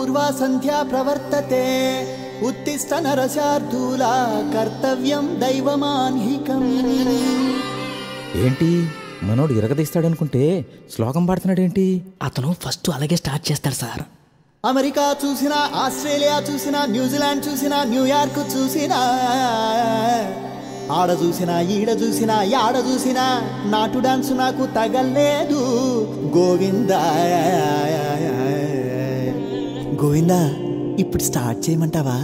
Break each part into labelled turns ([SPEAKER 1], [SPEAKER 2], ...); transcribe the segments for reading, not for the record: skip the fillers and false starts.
[SPEAKER 1] పూర్వా సంధ్యా ప్రవర్తతే ఉత్తిష్ట నరశార్దూలా కర్తవ్యం దైవమాన్హికం.
[SPEAKER 2] ఏంటి మనోడు ఇరగదీస్తాడనుకుంటే శ్లోకం పాడుతున్నాడేంటి?
[SPEAKER 3] అతను ఫస్ట్ అలాగే స్టార్ట్ చేస్తాడు సార్.
[SPEAKER 1] అమెరికా చూసినా, ఆస్ట్రేలియా చూసినా, న్యూజిలాండ్ చూసినా, న్యూయార్క్ చూసినా, ఆడ చూసినా ఈడ చూసినా యాడ చూసినా నాటు డాన్స్ నాకు తగలేదు. గోవిందా గోవిందా ఇప్పుడు స్టార్ట్ చేయమంటావా?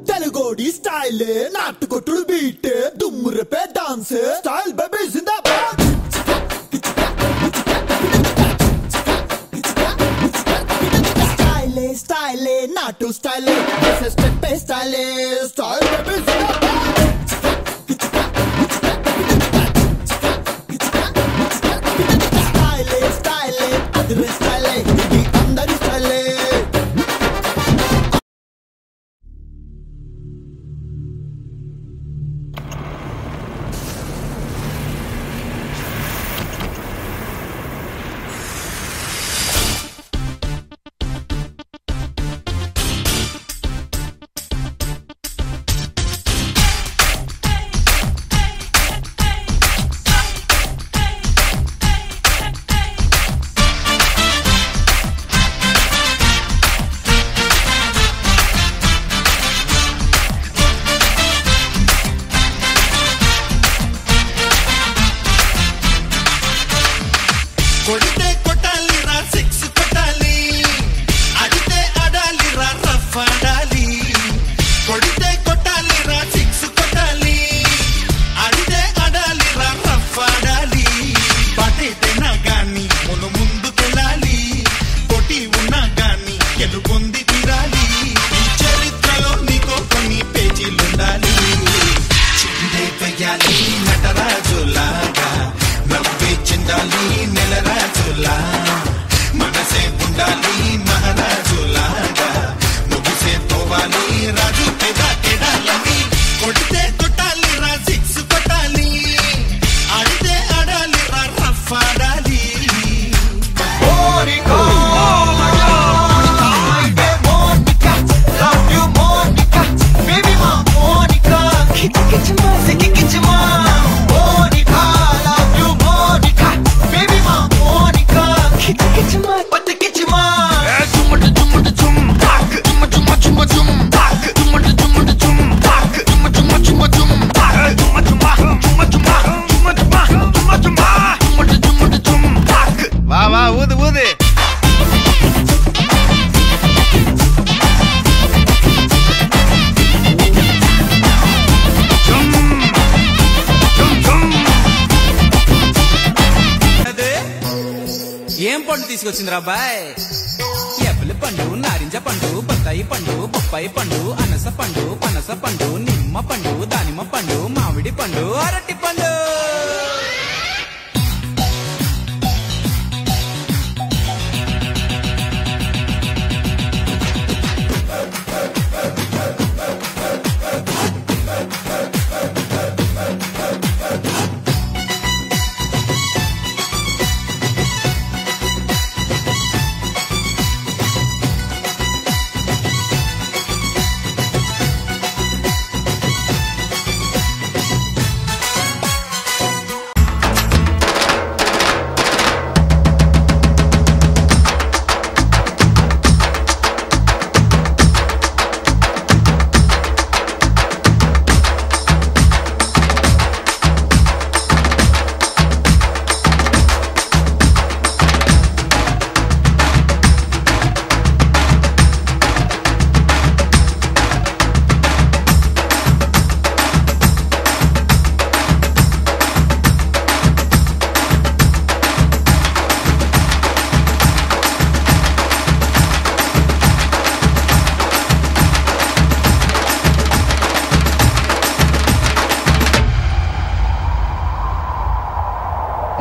[SPEAKER 1] తెలుగోడి స్టైల్ నాటుకొట్టుడు బీట్ దుమ్ము రేపే డాన్స్ స్టైల్ బేబీ జిందాబాద్. స్టైలే స్టైలే నాటు స్టైలే స్టెప్ స్టైలే స్టైల్ బేబీ జిందాబాద్. స్టైలే స్టైలే అదిరే స్టైలే ఇది అందరి స్టైలే.
[SPEAKER 4] కొడితే కొట్టాలి రా సిక్స్ కొట్టాలి, అడితే ఆడాలి రా రఫ్ ఆడాలి. కొడితే కొట్టాలి రా సిక్స్ కొట్టాలి, అడితే ఆడాలి రా రఫ్ ఆడాలి. పటేదైనా గాని మును ముందుకెళ్ళాలి, కొట్టి ఉన్నా గాని గెలుపొంది తీరాలి. ఈ చరిత్రలో నీకో కొన్ని పేజీలుండాలి. చిందే వెయ్యాలి నటరాజులాగా, నవ్వే చిందాలి నెలరాజులా, మనసే ఉండాలి మహారాజులాగా, ముగిసే పోవాలి రాజు పెద కెడాలని. కొడితే కొట్టాలి రా సిక్స్ కొట్టాలి, ఆడితే ఆడాలి రా రఫ్ ఆడాలి. ఊది ఊది
[SPEAKER 5] ఏం పండు తీసుకొచ్చింది రాబాయ్? యాపిల్ పండు, నారింజ పండు, బత్తాయి పండు, బొప్పాయి పండు, అనస పండు, పనస పండు, నిమ్మ పండు, దానిమ్మ పండు, మామిడి పండు, అరటి పండు.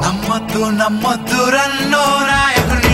[SPEAKER 5] నమ్మద్దు నమ్మద్దు రన్నో నాయకుని